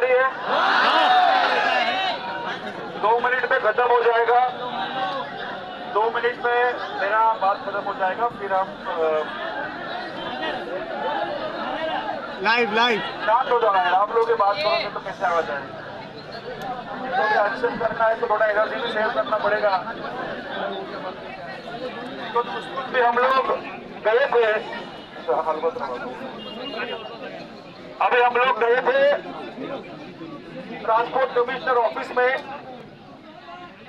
रही है? 2 मिनट में खत्म हो जाएगा। 2 मिनट में मेरा बात खत्म हो जाएगा, फिर हम लाइव शांत हो जाना है। आप लोग ये बात करोगे तो कैसे आवाज आएगी? तो एक्शन करना है तो थोड़ा एनर्जी भी सेव करना पड़ेगा। तो भी हम लोग गए थे, अभी हम लोग गए थे ट्रांसपोर्ट कमिश्नर ऑफिस में,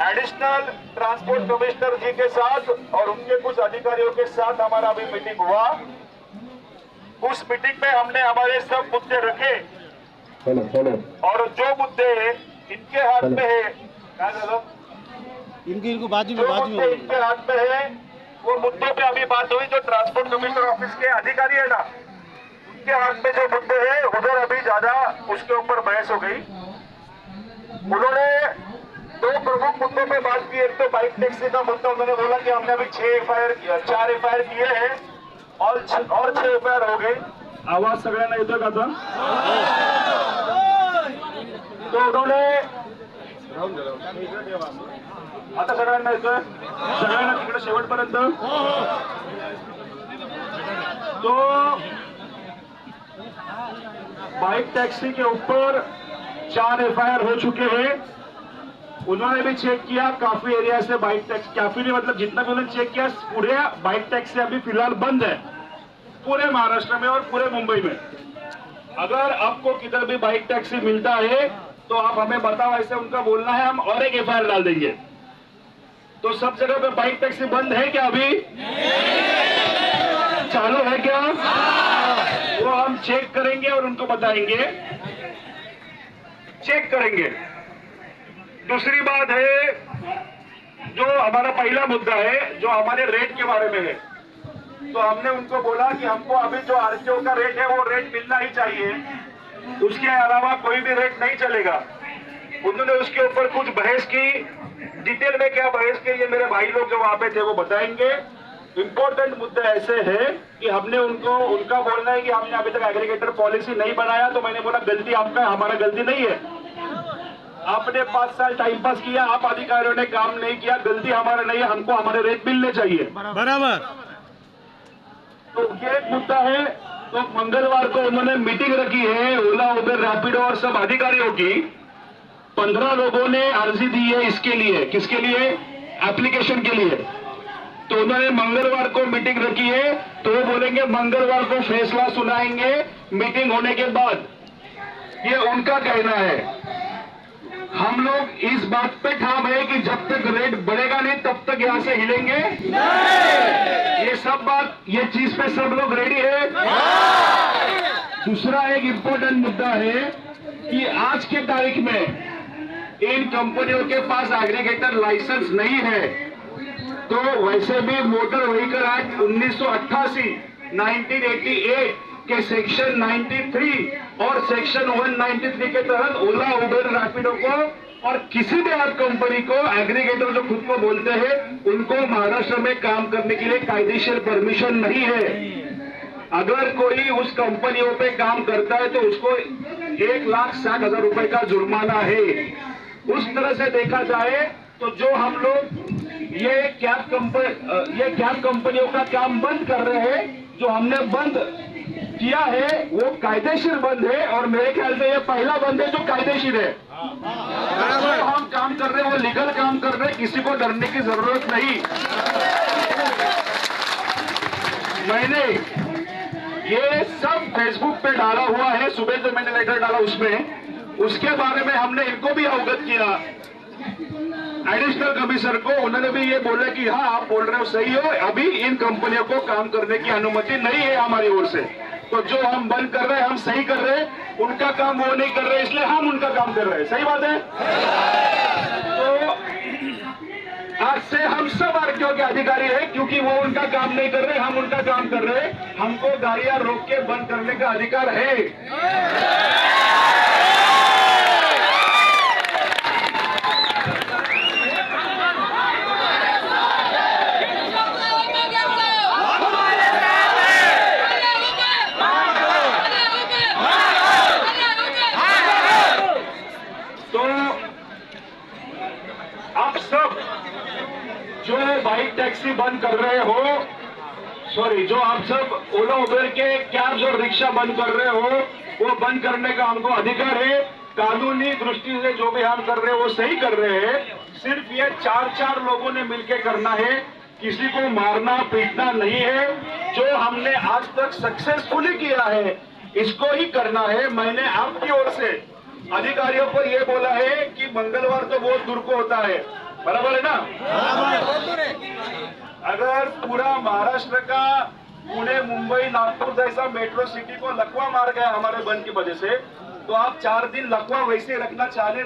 एडिशनल ट्रांसपोर्ट कमिश्नर जी के साथ और उनके कुछ अधिकारियों के साथ हमारा अभी मीटिंग हुआ। उस मीटिंग में हमने हमारे सब मुद्दे रखे और जो मुद्दे इनके हाथ में है, क्या इनको बाजू जो मुद्दे इनके हाथ में है वो मुद्दों पे अभी बात हुई। जो ट्रांसपोर्ट कमिश्नर ऑफिस के अधिकारी है ना, उनके हाथ में जो मुद्दे है उधर अभी ज्यादा उसके ऊपर बहस हो गई। उन्होंने 2 प्रमुख मुद्दों पे बात की। एक तो बाइक टैक्सी का मुद्दा, उन्होंने बोला कि हमने अभी 4 एफआईआर किए हैं और 6 एफआईआर हो गए। आवाज सगळ्यांना येतोय का आता? तो उन्होंने आता सगळ्यांना येतोय, सगळ्यांना तिकडे शेवटपर्यंत। तो बाइक टैक्सी के ऊपर 4 एफआईआर हो चुके हैं। उन्होंने भी चेक किया काफी एरिया से बाइक टैक्सी, काफी नहीं मतलब जितना भी उन्होंने चेक किया, पूरे बाइक टैक्सी अभी फिलहाल बंद है पूरे महाराष्ट्र में और पूरे मुंबई में। अगर आपको किधर भी बाइक टैक्सी मिलता है तो आप हमें बताओ, ऐसे उनका बोलना है, हम और एक एफआईआर डाल देंगे। तो सब जगह पे बाइक टैक्सी बंद है क्या? अभी चालू है क्या? वो हम चेक करेंगे और उनको बताएंगे, चेक करेंगे। दूसरी बात है, जो हमारा पहला मुद्दा है जो हमारे रेट के बारे में है, तो हमने उनको बोला कि हमको अभी जो आरटीओ का रेट है वो रेट मिलना ही चाहिए, उसके अलावा कोई भी रेट नहीं चलेगा। उन्होंने उसके ऊपर कुछ बहस की, डिटेल में क्या बहस की ये मेरे भाई लोग जो वहां पे थे वो बताएंगे। इंपॉर्टेंट मुद्दे ऐसे हैं कि हमने उनका बोलना है कि हमने अभी तक एग्रीगेटर पॉलिसी नहीं बनाया। तो मैंने बोला गलती आपका, हमारा गलती नहीं है। आपने 5 साल टाइम पास किया, आप अधिकारियों ने काम नहीं किया, गलती हमारा नहीं है, हमको हमारे रेट मिलने चाहिए बराबर। तो ये एक मुद्दा है। तो मंगलवार को उन्होंने मीटिंग रखी है ओला, उबेर, रैपिडो और सब अधिकारियों की। 15 लोगों ने अर्जी दी है इसके लिए। किसके लिए? एप्लीकेशन के लिए। तो उन्होंने मंगलवार को मीटिंग रखी है, तो वो बोलेंगे मंगलवार को फैसला सुनाएंगे मीटिंग होने के बाद। ये उनका कहना है। हम लोग इस बात पे ठाम है कि जब तक रेट बढ़ेगा नहीं तब तक यहां से हिलेंगे नहीं। ये सब बात, ये चीज पे सब लोग रेडी है। दूसरा एक इंपॉर्टेंट मुद्दा है कि आज के तारीख में इन कंपनियों के पास एग्रीगेटर लाइसेंस नहीं है। तो वैसे भी मोटर व्हीकल एक्ट 1988 1988 के सेक्शन 93 और सेक्शन 193 के तहत ओला, उबेर, रैपिडो को और किसी भी ऐप कंपनी को, एग्रीगेटर जो खुद को बोलते हैं, उनको महाराष्ट्र में काम करने के लिए कायदेशीर परमिशन नहीं है। अगर कोई उस कंपनियों पे काम करता है तो उसको 1,60,000 रुपए का जुर्माना है। उस तरह से देखा जाए तो जो हम लोग ये कैब कंपनियों का काम बंद कर रहे हैं, जो हमने बंद किया है वो कायदेशीर बंद है और मेरे ख्याल से ये पहला बंद है जो कायदेशीर है। जो हम काम कर रहे हैं वो लीगल काम कर रहे हैं, किसी को डरने की जरूरत नहीं। मैंने ये सब फेसबुक पे डाला हुआ है, सुबह जो मैंने लेटर डाला उसमें, उसके बारे में हमने इनको भी अवगत किया, एडिशनल कमिश्नर को। उन्होंने भी ये बोला कि हाँ आप बोल रहे हो सही हो, अभी इन कंपनियों को काम करने की अनुमति नहीं है हमारी ओर से। तो जो हम बंद कर रहे हैं हम सही कर रहे हैं, उनका काम वो नहीं कर रहे, इसलिए हम उनका काम कर रहे हैं। सही बात है। तो आज से हम सब आरटीओ के अधिकारी हैं, क्योंकि वो उनका काम नहीं कर रहे, हम उनका काम कर रहे हैं। हमको गाड़ियां रोक के बंद करने का अधिकार है। जो बाइक टैक्सी बंद कर रहे हो, सॉरी, जो आप सब ओला उबेर के कैब्स और रिक्शा बंद कर रहे हो, वो बंद करने का हमको अधिकार है। कानूनी दृष्टि से जो भी हम कर रहे हैं वो सही कर रहे हैं। सिर्फ ये चार लोगों ने मिलकर करना है, किसी को मारना पीटना नहीं है। जो हमने आज तक सक्सेसफुली किया है इसको ही करना है। मैंने आपकी ओर से अधिकारियों को ये बोला है कि मंगलवार तो बहुत दूर को होता है, बराबर है ना? अगर पूरा महाराष्ट्र का पुणे, मुंबई, नागपुर जैसा मेट्रो सिटी को लकवा मार गया हमारे बंद की वजह से, तो आप 4 दिन लकवा वैसे रखना चाहे,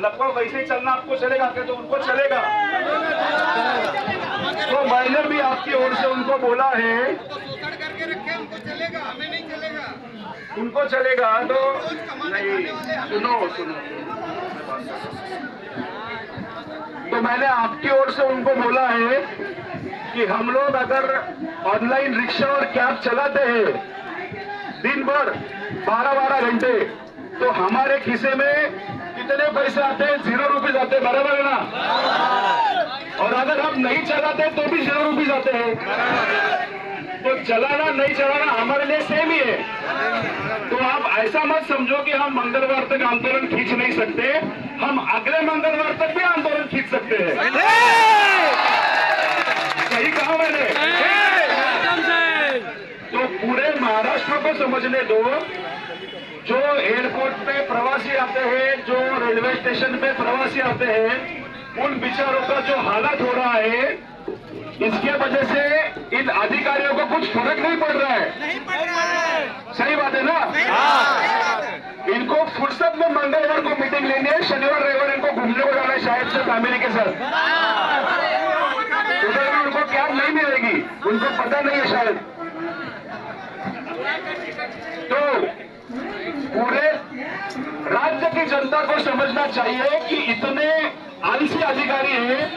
लकवा वैसे ही चलना आपको चलेगा क्या? तो उनको चलेगा। तो मैंने भी आपकी ओर से उनको बोला है, करके रखे, हमको चलेगा, हमें नहीं चलेगा। उनको चलेगा तो नहीं। सुनो, तो मैंने आपकी ओर से उनको बोला है कि हम लोग अगर ऑनलाइन रिक्शा और कैब चलाते हैं दिन भर 12-12 घंटे, तो हमारे खिसे में कितने पैसे आते हैं? 0 रुपीज आते हैं, बराबर है ना? और अगर हम नहीं चलाते तो भी 0 रुपीज आते हैं। तो चलाना नहीं चलाना हमारे लिए सेम ही है। तो आप ऐसा मत समझो कि हम मंगलवार तक आंदोलन खींच नहीं सकते, हम अगले मंगलवार तक भी आंदोलन खींच सकते हैं। सही कहा मैंने? तो पूरे महाराष्ट्र को समझने दो, जो एयरपोर्ट पे प्रवासी आते हैं, जो रेलवे स्टेशन पे प्रवासी आते हैं, उन बेचारों का जो हालत हो रहा है, इसके वजह से इन अधिकारियों को कुछ फर्क नहीं पड़ रहा है। नहीं पड़ रहा है। सही बात है ना? इनको फुर्सत में मंगलवार को मीटिंग लेनी है, शनिवार रविवार इनको घूमने को जाना है शायद से फैमिली के साथ। उधर भी उनको कैब नहीं मिलेगी, उनको पता नहीं है शायद। तो पूरे राज्य की जनता को समझना चाहिए कि इतने आलसी अधिकारी हैं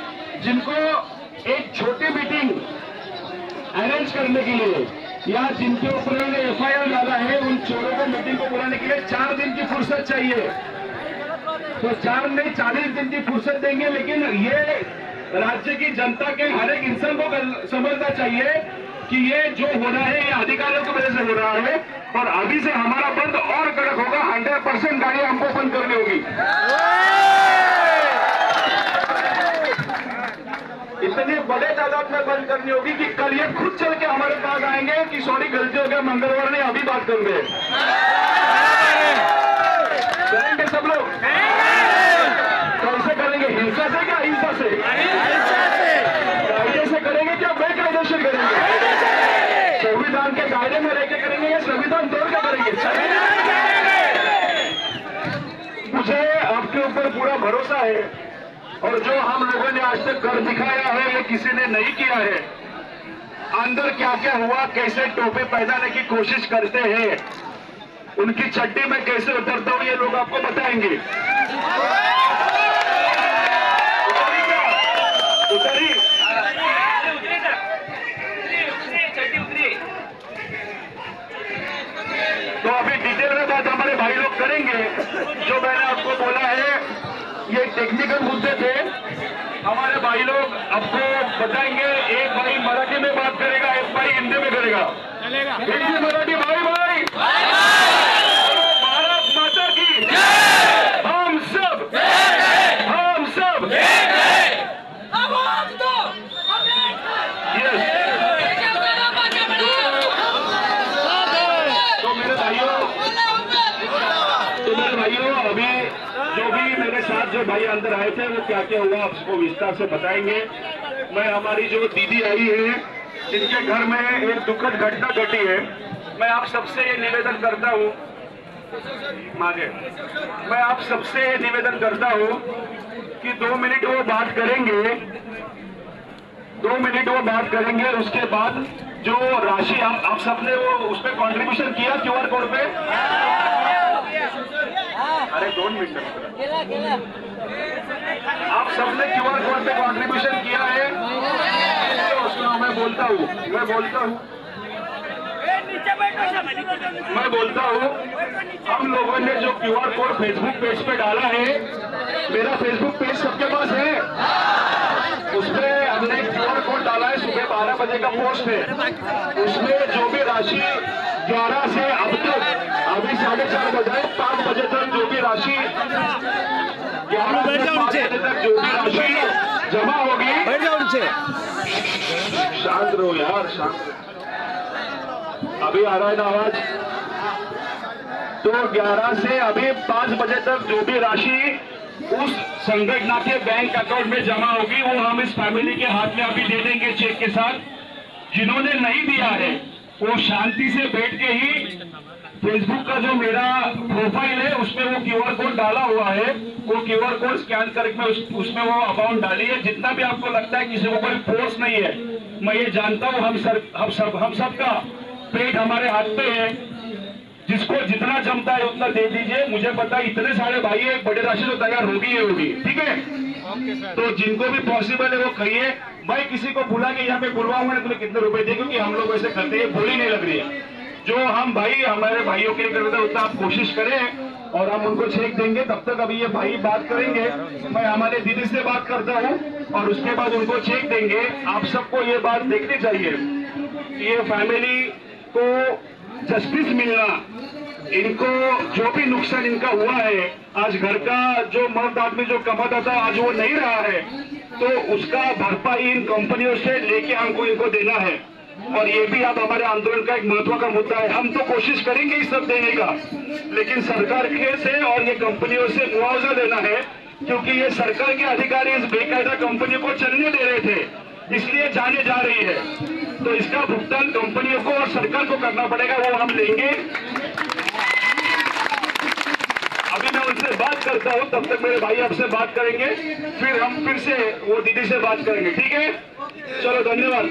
जिनको एक छोटी मीटिंग अरेंज करने के लिए, या जिनके ऊपर उन्होंने FIR डाला है, उन चोरों को मीटिंग को बुलाने के लिए 4 दिन की फुर्सत चाहिए। तो 4 नहीं 40 दिन की फुर्सत देंगे, लेकिन ये राज्य की जनता के हर एक इंसान को समझना चाहिए कि ये जो हो रहा है ये अधिकारियों की वजह से हो रहा है। और अभी से हमारा बंद और कड़क होगा, 100% गाड़ी हमको बंद करनी होगी। इतने बड़े तादाद में बंद करनी होगी कि कल ये खुद चल के हमारे पास आएंगे कि सॉरी गलती हो गया, मंगलवार नहीं, अभी बात कर रहे करेंगे सब लोग। कैसे करेंगे? हिंसा से क्या? हिंसा से कायदे से करेंगे क्या बेकायदे से करेंगे? संविधान के दायरे में रहकर करेंगे या संविधान तोड़ के करेंगे? मुझे आपके ऊपर पूरा भरोसा है, और जो हम लोगों ने आज तक कर दिखाया है वो किसी ने नहीं किया है। अंदर क्या क्या हुआ, कैसे टोपे पहनाने की कोशिश करते हैं, उनकी चड्डी में कैसे उतरता हूं, ये लोग आपको बताएंगे। उतरी तो अभी डिटेल में बात हमारे भाई लोग करेंगे। जो मैंने आपको बोला है ये टेक्निकल मुद्दे थे, हमारे भाई लोग आपको बताएंगे। एक भाई मराठी में बात करेगा, एक भाई हिंदी में करेगा। हिंदी मराठी भाई भारत माता की हम सब यस। तो मेरे भाइयों अभी जो भी मेरे साथ जो भाई अंदर आए थे वो क्या क्या हुआ आपको विस्तार से बताएंगे। मैं हमारी जो दीदी आई है जिनके घर में एक दुखद घटना घटी है, मैं आप सबसे ये निवेदन करता हूँ, मैं आप सबसे ये निवेदन करता हूँ कि 2 मिनट वो बात करेंगे, 2 मिनट वो बात करेंगे। उसके बाद जो राशि आप सबने वो उस पर कॉन्ट्रीब्यूशन किया QR कोड पे, अरे 2 मिनट आप सबने QR कोड पे कॉन्ट्रीब्यूशन किया है। सुनो मैं बोलता हूँ हम लोगों ने जो QR कोड फेसबुक पेज पे डाला है, मेरा फेसबुक पेज सबके पास है, उस पर 12 बजे का पोस्ट है, उसमें जो भी राशि 11 से अब तक, अभी 4:30 बजे 5 बजे तक जो भी राशि 11 से 5 बजे तक जो भी राशि जमा होगी, बैठ जाओ नीचे। शांत रहो यार, शांत। अभी आ रहा है ना आवाज? तो 11 से अभी 5 बजे तक जो भी राशि उस संगठन के बैंक अकाउंट में जमा होगी वो हम इस फैमिली के हाथ में अभी दे देंगे चेक के साथ। जिन्होंने नहीं दिया है वो शांति से बैठ के ही फेसबुक का जो मेरा प्रोफाइल है उसमें वो क्यूआर कोड डाला हुआ है, वो क्यूआर कोड स्कैन करके उसमें वो अमाउंट डालिए। जितना भी आपको लगता है किसी को कोई फोर्स नहीं है, मैं ये जानता हूँ हम सबका पेट हमारे हाथ पे है, जिसको जितना जमता है उतना दे दीजिए। मुझे पता है इतने सारे भाई है, बड़ी राशि तो तैयार होगी, ठीक है? तो जिनको भी पॉसिबल है वो कहिए। मैं किसी को बुला के यहाँ पे बुलवाऊंगा ना तुम्हें कितने रुपए दे, क्योंकि हम लोग ऐसे करते हैं, बोली नहीं लग रही है। जो हम भाई हमारे भाइयों के लिए करते हैं उतना आप कोशिश करें और हम उनको चेक देंगे। तब तक अभी ये भाई बात करेंगे, मैं हमारे दीदी से बात करता हूँ और उसके बाद उनको चेक देंगे। आप सबको ये बात देखनी चाहिए, ये फैमिली को जस्टिस मिलना, इनको जो भी नुकसान इनका हुआ है, आज घर का जो मर्द आदमी जो कमाता था आज वो नहीं रहा है, तो उसका भरपाई इन कंपनियों से लेके हमको इनको देना है। और ये भी अब हमारे आंदोलन का एक महत्व का मुद्दा है। हम तो कोशिश करेंगे इस सब देने का, लेकिन सरकार के से और ये कंपनियों से मुआवजा लेना है, क्योंकि ये सरकार के अधिकारी इस बेकायदा कंपनी को चलने दे रहे थे, इसलिए जाने जा रही है। तो इसका भुगतान कंपनियों को और सरकार को करना पड़ेगा, वो हम लेंगे। अभी मैं उनसे बात करता हूँ, तब तक मेरे भाई आपसे बात करेंगे, फिर हम फिर से वो दीदी से बात करेंगे, ठीक है? चलो, धन्यवाद।